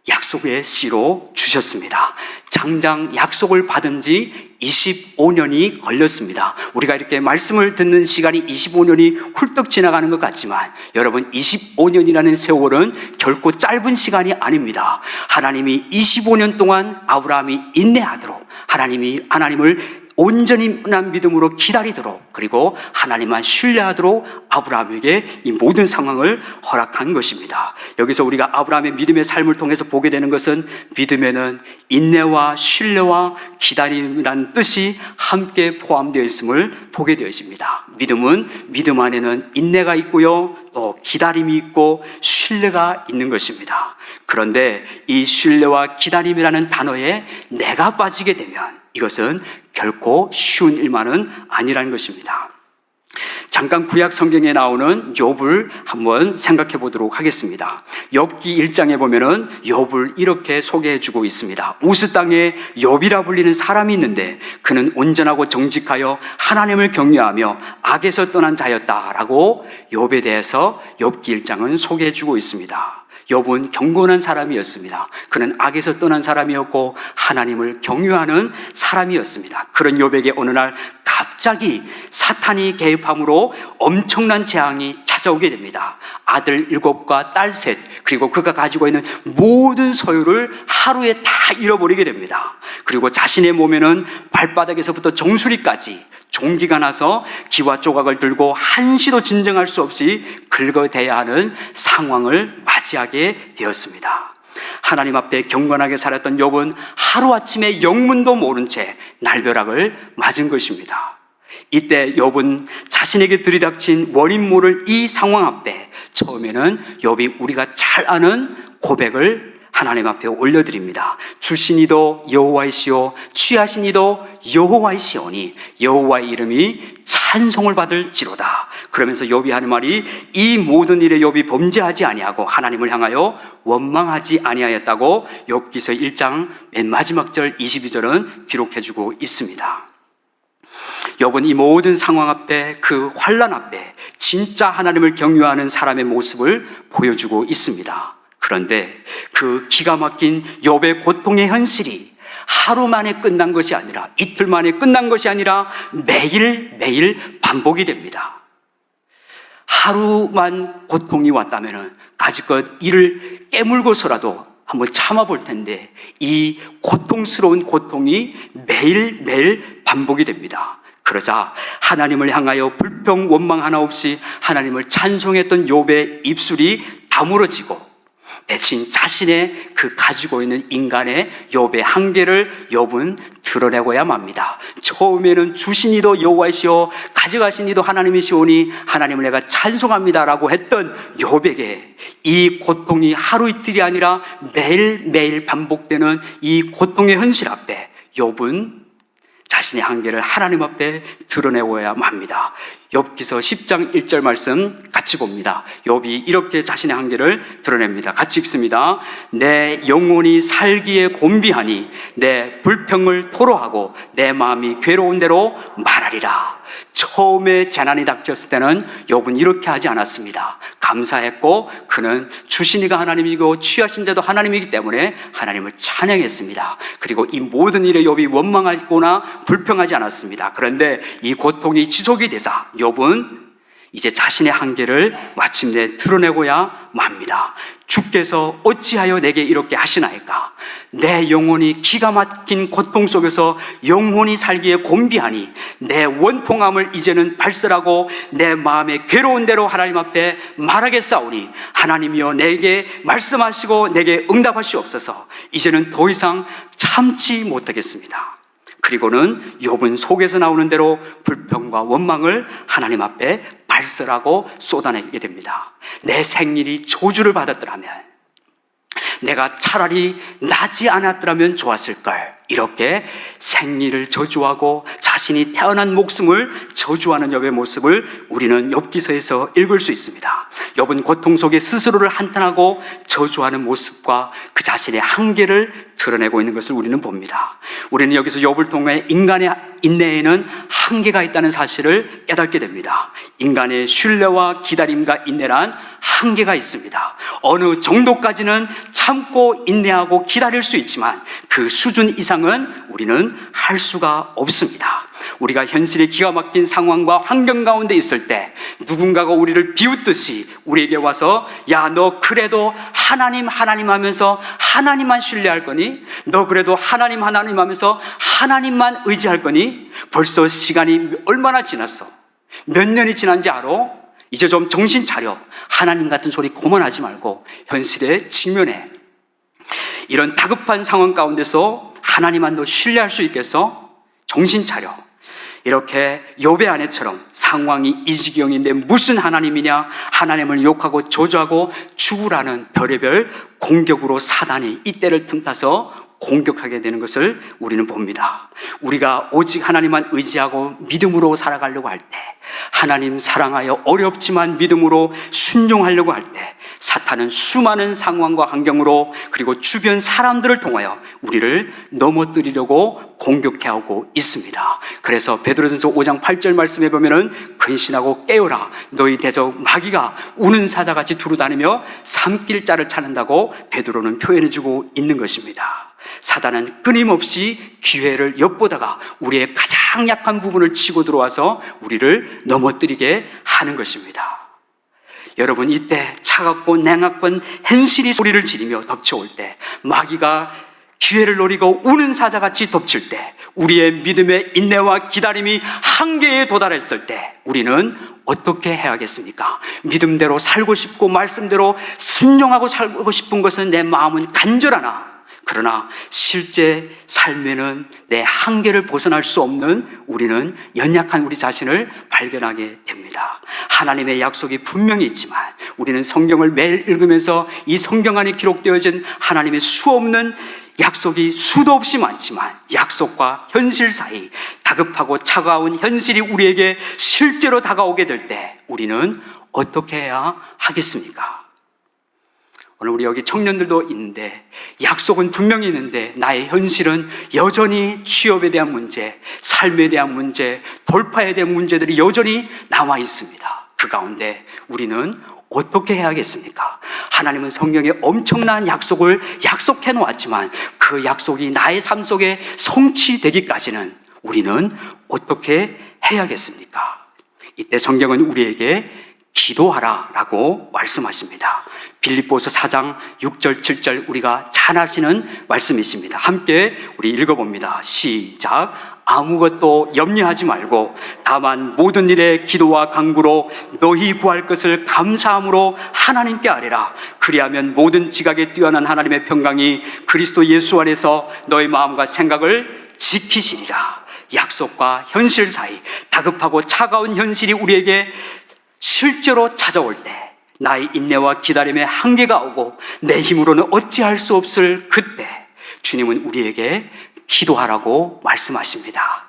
약속의 씨로 주셨습니다. 장장 약속을 받은 지 25년이 걸렸습니다. 우리가 이렇게 말씀을 듣는 시간이 25년이 훌떡 지나가는 것 같지만 여러분, 25년이라는 세월은 결코 짧은 시간이 아닙니다. 하나님이 25년 동안 아브라함이 인내하도록 하나님을 온전한 믿음으로 기다리도록 그리고 하나님만 신뢰하도록 아브라함에게 이 모든 상황을 허락한 것입니다. 여기서 우리가 아브라함의 믿음의 삶을 통해서 보게 되는 것은 믿음에는 인내와 신뢰와 기다림이라는 뜻이 함께 포함되어 있음을 보게 되어집니다. 믿음은 믿음 안에는 인내가 있고요, 또 기다림이 있고 신뢰가 있는 것입니다. 그런데 이 신뢰와 기다림이라는 단어에 내가 빠지게 되면 이것은 결코 쉬운 일만은 아니라는 것입니다. 잠깐 구약 성경에 나오는 욥을 한번 생각해 보도록 하겠습니다. 욥기 1장에 보면은 욥을 이렇게 소개해 주고 있습니다. 우스 땅에 욥이라 불리는 사람이 있는데 그는 온전하고 정직하여 하나님을 경외하며 악에서 떠난 자였다라고 욥에 대해서 욥기 1장은 소개해 주고 있습니다. 욥은 경건한 사람이었습니다. 그는 악에서 떠난 사람이었고 하나님을 경외하는 사람이었습니다. 그런 욥에게 어느 날 갑자기 사탄이 개입함으로 엄청난 재앙이 찾아오게 됩니다. 아들 7과 딸 3, 그리고 그가 가지고 있는 모든 소유를 하루에 다 잃어버리게 됩니다. 그리고 자신의 몸에는 발바닥에서부터 정수리까지 종기가 나서 기와 조각을 들고 한시도 진정할 수 없이 긁어대야 하는 상황을 맞이하게 되었습니다. 하나님 앞에 경건하게 살았던 욥은 하루아침에 영문도 모른 채 날벼락을 맞은 것입니다. 이때 욥은 자신에게 들이닥친 원인 모를 이 상황 앞에 처음에는 욥이 우리가 잘 아는 고백을 하나님 앞에 올려드립니다. 주신 이도 여호와이시오 취하신 이도 여호와이시오니 여호와의 이름이 찬송을 받을지로다. 그러면서 욥이 하는 말이 이 모든 일에 욥이 범죄하지 아니하고 하나님을 향하여 원망하지 아니하였다고 욥기서 1장 맨 마지막 절 22절은 기록해주고 있습니다. 욥은 이 모든 상황 앞에 그 환난 앞에 진짜 하나님을 경외하는 사람의 모습을 보여주고 있습니다. 그런데 그 기가 막힌 욥의 고통의 현실이 하루 만에 끝난 것이 아니라 이틀 만에 끝난 것이 아니라 매일매일 반복이 됩니다. 하루만 고통이 왔다면 가지껏 이를 깨물고서라도 한번 참아볼 텐데 이 고통스러운 고통이 매일매일 반복이 됩니다. 그러자 하나님을 향하여 불평 원망 하나 없이 하나님을 찬송했던 욥의 입술이 다물어지고 대신 자신의 그 가지고 있는 인간의 욥의 한계를 욥은 드러내고야 맙니다. 처음에는 주신 이도 여호와이시오 가져가신 이도 하나님이시오니 하나님을 내가 찬송합니다라고 했던 욥에게 이 고통이 하루 이틀이 아니라 매일매일 반복되는 이 고통의 현실 앞에 욥은 자신의 한계를 하나님 앞에 드러내고야 합니다. 욥기서 10장 1절 말씀 같이 봅니다. 욥이 이렇게 자신의 한계를 드러냅니다. 같이 읽습니다. 내 영혼이 살기에 곤비하니 내 불평을 토로하고 내 마음이 괴로운 대로 말하리라. 처음에 재난이 닥쳤을 때는 욥은 이렇게 하지 않았습니다. 감사했고 그는 주신 이가 하나님이고 취하신 자도 하나님이기 때문에 하나님을 찬양했습니다. 그리고 이 모든 일에 욥이 원망하거나 불평하지 않았습니다. 그런데 이 고통이 지속이 되자 욥은 이제 자신의 한계를 마침내 드러내고야 맙니다. 주께서 어찌하여 내게 이렇게 하시나이까? 내 영혼이 기가 막힌 고통 속에서 영혼이 살기에 곤비하니 내 원통함을 이제는 발설하고 내 마음에 괴로운 대로 하나님 앞에 말하겠사오니 하나님이여 내게 말씀하시고 내게 응답하시옵소서. 이제는 더 이상 참지 못하겠습니다. 그리고는 욥은 속에서 나오는 대로 불평과 원망을 하나님 앞에 발설하고 쏟아내게 됩니다. 내 생일이 저주를 받았더라면, 내가 차라리 나지 않았더라면 좋았을걸. 이렇게 생리를 저주하고 자신이 태어난 목숨을 저주하는 욥의 모습을 우리는 욥기서에서 읽을 수 있습니다. 욥은 고통 속에 스스로를 한탄하고 저주하는 모습과 그 자신의 한계를 드러내고 있는 것을 우리는 봅니다. 우리는 여기서 욥을 통해 인간의 인내에는 한계가 있다는 사실을 깨닫게 됩니다. 인간의 신뢰와 기다림과 인내란 한계가 있습니다. 어느 정도까지는 참고 인내하고 기다릴 수 있지만 그 수준 이상은 우리는 할 수가 없습니다. 우리가 현실의 기가 막힌 상황과 환경 가운데 있을 때 누군가가 우리를 비웃듯이 우리에게 와서 야, 너 그래도 하나님 하면서 하나님만 신뢰할 거니? 너 그래도 하나님 하면서 하나님만 의지할 거니? 벌써 시간이 얼마나 지났어? 몇 년이 지난지 알아? 이제 좀 정신 차려. 하나님 같은 소리 그만하지 말고 현실에 직면해. 이런 다급한 상황 가운데서 하나님만 너 신뢰할 수 있겠어? 정신 차려. 이렇게 욥의 아내처럼 상황이 이 지경인데 무슨 하나님이냐? 하나님을 욕하고 저주하고 죽으라는 별의별 공격으로 사단이 이때를 틈타서 공격하게 되는 것을 우리는 봅니다. 우리가 오직 하나님만 의지하고 믿음으로 살아가려고 할 때, 하나님 사랑하여 어렵지만 믿음으로 순종하려고 할 때, 사탄은 수많은 상황과 환경으로 그리고 주변 사람들을 통하여 우리를 넘어뜨리려고 공격해오고 있습니다. 그래서 베드로전서 5장 8절 말씀에 보면은 근신하고 깨어라 너희 대적 마귀가 우는 사자같이 두루다니며 삼킬 자를 찾는다고 베드로는 표현해주고 있는 것입니다. 사단은 끊임없이 기회를 엿보다가 우리의 가장 약한 부분을 치고 들어와서 우리를 넘어뜨리게 하는 것입니다. 여러분, 이때 차갑고 냉합한 현실이 소리를 지르며 덮쳐올 때, 마귀가 기회를 노리고 우는 사자같이 덮칠 때, 우리의 믿음의 인내와 기다림이 한계에 도달했을 때 우리는 어떻게 해야겠습니까? 믿음대로 살고 싶고 말씀대로 순종하고 살고 싶은 것은 내 마음은 간절하나, 그러나 실제 삶에는 내 한계를 벗어날 수 없는 우리는 연약한 우리 자신을 발견하게 됩니다. 하나님의 약속이 분명히 있지만 우리는 성경을 매일 읽으면서 이 성경 안에 기록되어진 하나님의 수없는 약속이 수도 없이 많지만 약속과 현실 사이 다급하고 차가운 현실이 우리에게 실제로 다가오게 될 때 우리는 어떻게 해야 하겠습니까? 오늘 우리 여기 청년들도 있는데 약속은 분명히 있는데 나의 현실은 여전히 취업에 대한 문제, 삶에 대한 문제, 돌파에 대한 문제들이 여전히 남아 있습니다. 그 가운데 우리는 어떻게 해야겠습니까? 하나님은 성경에 엄청난 약속을 약속해 놓았지만 그 약속이 나의 삶 속에 성취되기까지는 우리는 어떻게 해야겠습니까? 이때 성경은 우리에게 기도하라라고 말씀하십니다. 빌립보서 4장 6절 7절 우리가 잘 아시는 말씀이십니다. 함께 우리 읽어봅니다. 시작. 아무것도 염려하지 말고 다만 모든 일에 기도와 간구로 너희 구할 것을 감사함으로 하나님께 아뢰라. 그리하면 모든 지각에 뛰어난 하나님의 평강이 그리스도 예수 안에서 너희 마음과 생각을 지키시리라. 약속과 현실 사이 다급하고 차가운 현실이 우리에게 실제로 찾아올 때 나의 인내와 기다림의 한계가 오고 내 힘으로는 어찌할 수 없을 그때 주님은 우리에게 기도하라고 말씀하십니다.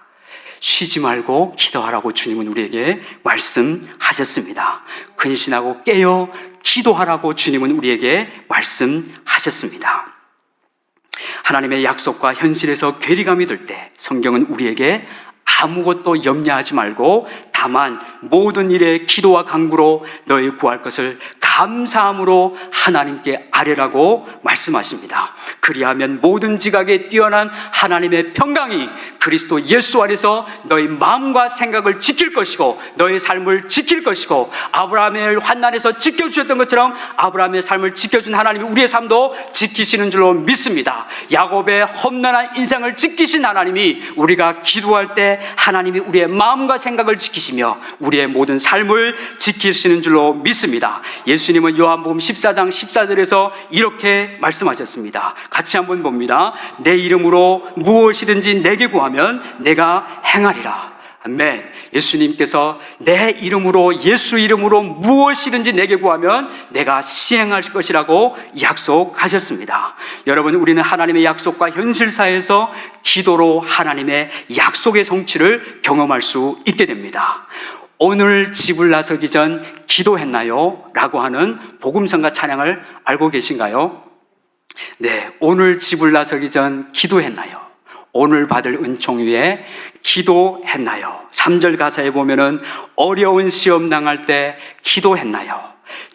쉬지 말고 기도하라고 주님은 우리에게 말씀하셨습니다. 근신하고 깨어 기도하라고 주님은 우리에게 말씀하셨습니다. 하나님의 약속과 현실에서 괴리감이 들 때 성경은 우리에게 아무것도 염려하지 말고 다만 모든 일에 기도와 간구로 너희 구할 것을 감사함으로 하나님께 아뢰라고 말씀하십니다. 그리하면 모든 지각에 뛰어난 하나님의 평강이 그리스도 예수 안에서 너희 마음과 생각을 지킬 것이고 너희 삶을 지킬 것이고 아브라함의 환난에서 지켜주셨던 것처럼 아브라함의 삶을 지켜준 하나님이 우리의 삶도 지키시는 줄로 믿습니다. 야곱의 험난한 인생을 지키신 하나님이 우리가 기도할 때 하나님이 우리의 마음과 생각을 지키시며 우리의 모든 삶을 지키시는 줄로 믿습니다. 예수님은 요한복음 14장 14절에서 이렇게 말씀하셨습니다. 같이 한번 봅니다. 내 이름으로 무엇이든지 내게 구하면 내가 행하리라. 아멘. 예수님께서 내 이름으로 예수 이름으로 무엇이든지 내게 구하면 내가 시행할 것이라고 약속하셨습니다. 여러분, 우리는 하나님의 약속과 현실사에서 기도로 하나님의 약속의 성취를 경험할 수 있게 됩니다. 오늘 집을 나서기 전 기도했나요? 라고 하는 복음성가 찬양을 알고 계신가요? 네, 오늘 집을 나서기 전 기도했나요? 오늘 받을 은총 위에 기도했나요? 3절 가사에 보면은 어려운 시험 당할 때 기도했나요?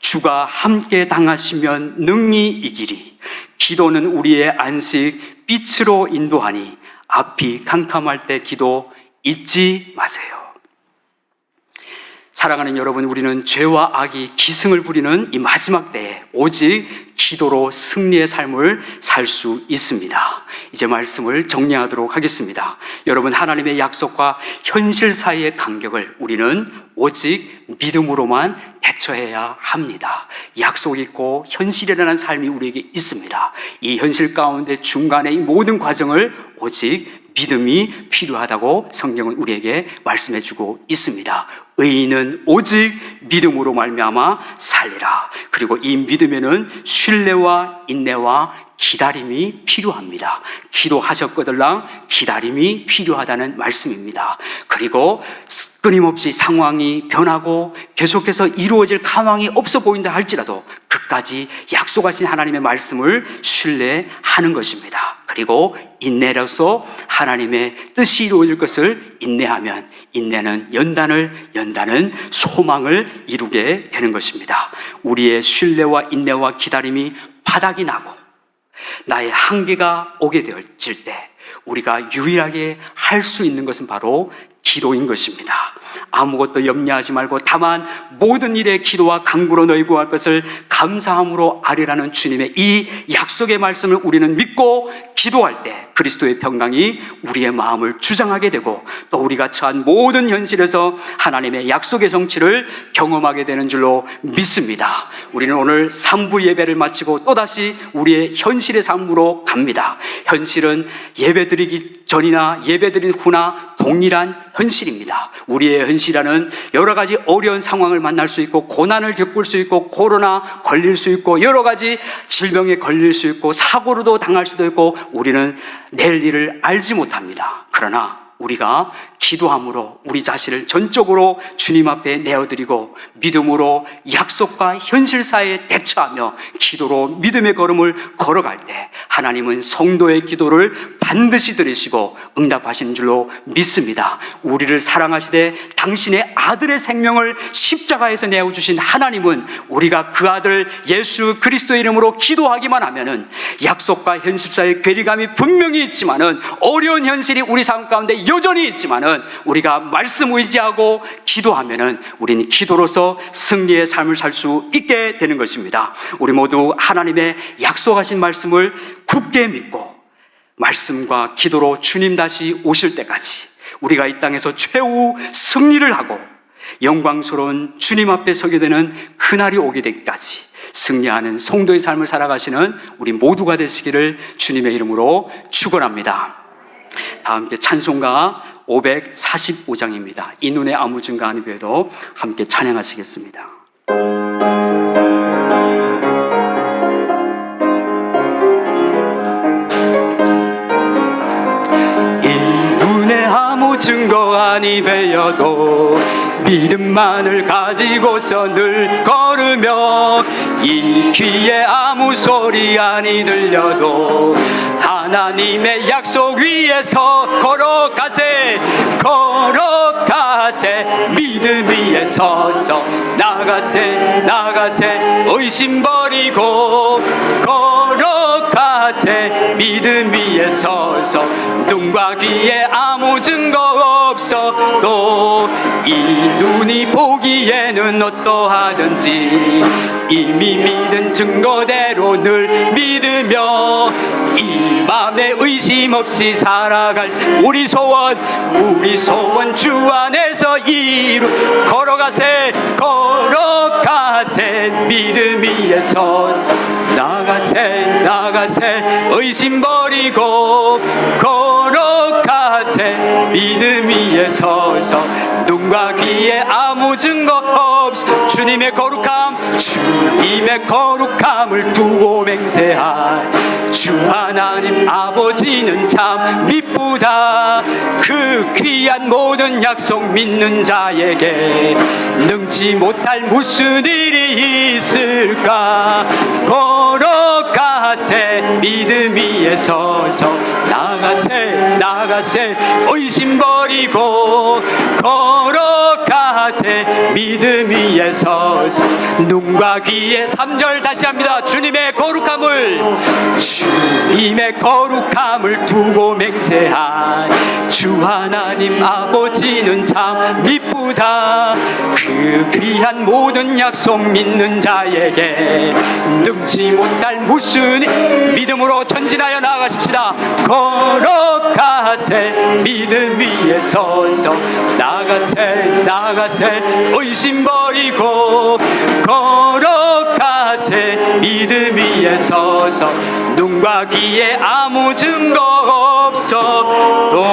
주가 함께 당하시면 능히 이기리. 기도는 우리의 안식 빛으로 인도하니 앞이 캄캄할 때 기도 잊지 마세요. 사랑하는 여러분, 우리는 죄와 악이 기승을 부리는 이 마지막 때에 오직 기도로 승리의 삶을 살 수 있습니다. 이제 말씀을 정리하도록 하겠습니다. 여러분, 하나님의 약속과 현실 사이의 간격을 우리는 오직 믿음으로만 대처해야 합니다. 약속이 있고 현실이라는 삶이 우리에게 있습니다. 이 현실 가운데 중간에 이 모든 과정을 오직 믿음이 필요하다고 성경은 우리에게 말씀해주고 있습니다. 의인은 오직 믿음으로 말미암아 살리라. 그리고 이 믿음에는 신뢰와 인내와 기다림이 필요합니다. 기도하셨거들랑 기다림이 필요하다는 말씀입니다. 그리고 끊임없이 상황이 변하고 계속해서 이루어질 가망이 없어 보인다 할지라도 끝까지 약속하신 하나님의 말씀을 신뢰하는 것입니다. 그리고 인내로서 하나님의 뜻이 이루어질 것을 인내하면 인내는 연단은 소망을 이루게 되는 것입니다. 우리의 신뢰와 인내와 기다림이 바닥이 나고 나의 한계가 오게 되어질 때 우리가 유일하게 할 수 있는 것은 바로 기도인 것입니다. 아무것도 염려하지 말고 다만 모든 일에 기도와 간구로 너희 구할 것을 감사함으로 아뢰라는 주님의 이 약속의 말씀을 우리는 믿고 기도할 때 그리스도의 평강이 우리의 마음을 주장하게 되고 또 우리가 처한 모든 현실에서 하나님의 약속의 성취를 경험하게 되는 줄로 믿습니다. 우리는 오늘 3부 예배를 마치고 또다시 우리의 현실의 삶으로 갑니다. 현실은 예배드리기 전이나 예배드린 후나 동일한 현실입니다. 우리의 현실이라는 여러 가지 어려운 상황을 만날 수 있고 고난을 겪을 수 있고 코로나 걸릴 수 있고 여러 가지 질병에 걸릴 수 있고 사고로도 당할 수도 있고 우리는 내일 일을 알지 못합니다. 그러나 우리가 기도함으로 우리 자신을 전적으로 주님 앞에 내어드리고 믿음으로 약속과 현실 사이에 대처하며 기도로 믿음의 걸음을 걸어갈 때 하나님은 성도의 기도를 반드시 들으시고 응답하시는 줄로 믿습니다. 우리를 사랑하시되 당신의 아들의 생명을 십자가에서 내어주신 하나님은 우리가 그 아들 예수 그리스도의 이름으로 기도하기만 하면은 약속과 현실 사이의 괴리감이 분명히 있지만은 어려운 현실이 우리 삶 가운데 것이 여전히 있지만은 우리가 말씀 의지하고 기도하면은 우리는 기도로서 승리의 삶을 살 수 있게 되는 것입니다. 우리 모두 하나님의 약속하신 말씀을 굳게 믿고 말씀과 기도로 주님 다시 오실 때까지 우리가 이 땅에서 최후 승리를 하고 영광스러운 주님 앞에 서게 되는 그날이 오게 되기까지 승리하는 성도의 삶을 살아가시는 우리 모두가 되시기를 주님의 이름으로 축원합니다. 다 함께 찬송가 545장입니다. 이 눈에 아무 증거 아니 배도 함께 찬양하시겠습니다. 증거 아니 배여도 믿음만을 가지고서 늘 걸으며 이 귀에 아무 소리 아니 들려도 하나님의 약속 위에서 걸어가세 믿음 위에 서서 나가세 의심 버리고 걸어가세 믿음 위에 서서 눈과 귀에 아무 증거 없어도 이 눈이 보기에는 어떠하든지 이미 믿은 증거대로 늘 믿으며 이 맘에 의심 없이 살아갈 우리 소원 주 안에서 걸어가세 믿음 위에 서서 나가세 의심 버리고 걸어가세 믿음 위에 서서 눈과 귀에 아무 증거 없어 주님의 거룩함을 두고 맹세한 주 하나님 아버지는 참 미쁘다. 그 귀한 모든 약속 믿는 자에게 능치 못할 무슨 일이 있을까. 걸어가세 믿음 위에 서서 나가세 의심 버리고 걸어가세 믿음 위에 서서 눈과 귀에 3절 다시 합니다. 주님의 거룩함을 두고 맹세한 주 하나님 아버지는 참 미쁘다. 그 귀한 모든 약속 믿는 자에게 능치 못할 무슨 믿음으로 전진하여 나아가십시다. 걸어가세 믿음 위에 서서 나가세 의심 버리고 걸어가세 믿음 위에 서서 눈과 귀에 아무 증거 없어도